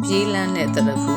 ပြေးလန်းတဲ့တရဖူ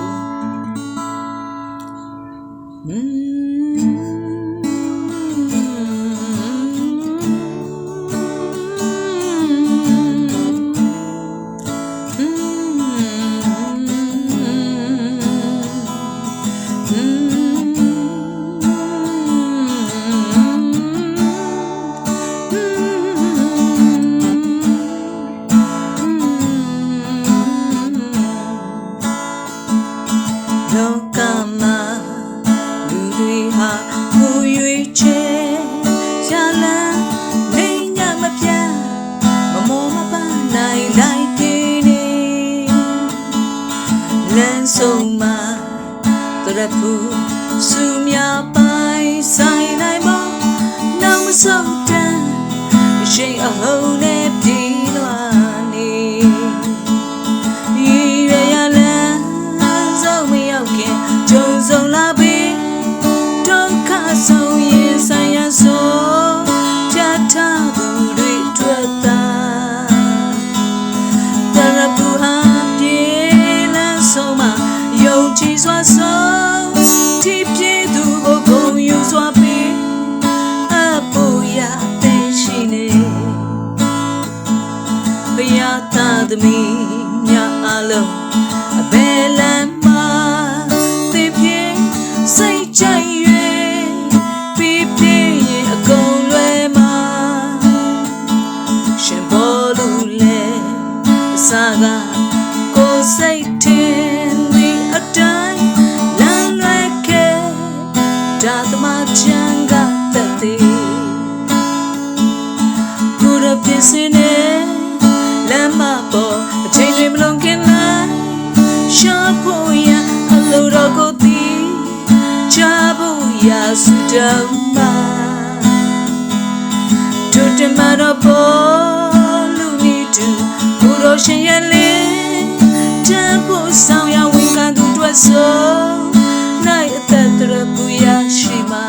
ဆုံးမတရဖူစုများပိုင်ဆိုင်နိုင်မနောက်မဆုံးတန်အရှိန်အဟုန်နဲ့ပြေးလွှာနေဒီရရလန်းဆုံးမရောက်ခင်ကြုံဆုံးလာပြီးဒုက္ခဆုံးရင်ဆိုင်ရဆုံးပြတ်ထားသူတွေတွေ့တာတရဖူဟာပြေးလန်းဆုံးမယုံကြည်စွာဆုံးဒီပြေသူကိုဂုဏ်ယူစွာပြီးအဖို့ရတဲ့ရှိနေဘုရားသားသမီးများအလုံးအဘယ်လမ်းမှာသင်ပြေစိတ်ကြိုက်၍ပြီးပြေရင်အကုန်လွယ်မှာရှင်ဘောလူလေအစာကကိုယ်စိတ်ထင်အတိုင်းလမ်းလွဲခဲ့ဒါသမချမ်းကတက်သေးကိုယ်တော့ပြင်စင်နေလမ်းမပေါ်အချိန်တွေမလုံးခင်လိုက်ရှာဖို့ရအလိုတော်ကိုသိချဖို့ရစုတောင်းပါတို့တမတော့ပေါ်လူနေတူကိုယ်တော်ရှင်ရဲ့လေးတန်ဖို့ဆောင်ရဝင်ခံသူတွေ့ဆုံးနိုင်အသက်တရပူရရှိမှာ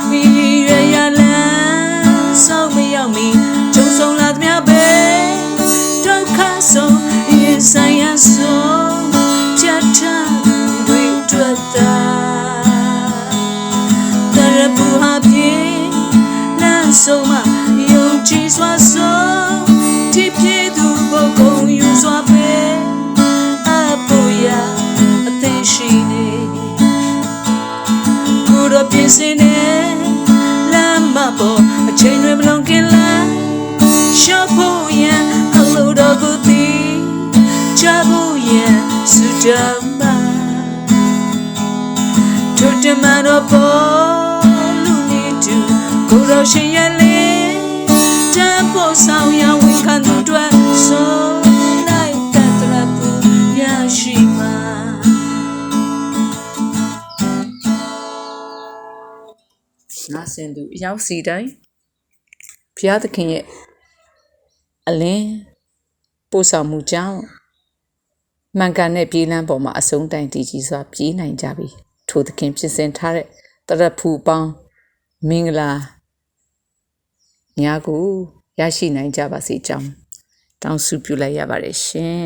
မိရရလန်းဆောင်မရောက်မီကြုံဆုံးလာသမျှပဲဒုက္ခဆုံးရင်ဆိုင်ရဆုံးပြတ်ထားသူတွေတွေ့တာတရပူဟာပြေလန်းဆုံးမယုံကြည်စွာဆုံးဒီပြေသူကိုဂုဏ်ယူစွာပဲအဖို့ရအသိရှိနေကိုယ်တော်ပြင်စင်နေလမ်းမပေါ်အချိန်တွေမလုံးခင်လိုက်ရှော့ဖို့ရအလိုတော်ကိုသိချဖို့ရစုတောင်းပါတို့တမတော်ပေါ်လူနေတူကိုယ်တော်ရှင်ရဲ့လေးတန်ဖို့ဆောင်ရဝင်ခံသူတွေ့ဆုံးနိုင်တဲ့တရပူရရှိမှာနာဆင်သူအရောက်စီတိုင်းဘုရားသခင်ရဲ့အလင်းပို့ဆောင်မှုကြောင့်မှန်ကန်တဲ့ပြေးလမ်းပေါ်မှာအဆုံးတိုင်တည်ကြည်စွာပြေးနိုင်ကြပြီထိုသခင်ပြင်ဆင်ထားတဲ့တရဖူပေါင်းမင်္ဂလာများကိုရရှိနိုင်ကြပါစေကြောင်းတောင်းဆုပြုလိုက်ရပါတယ်ရှင်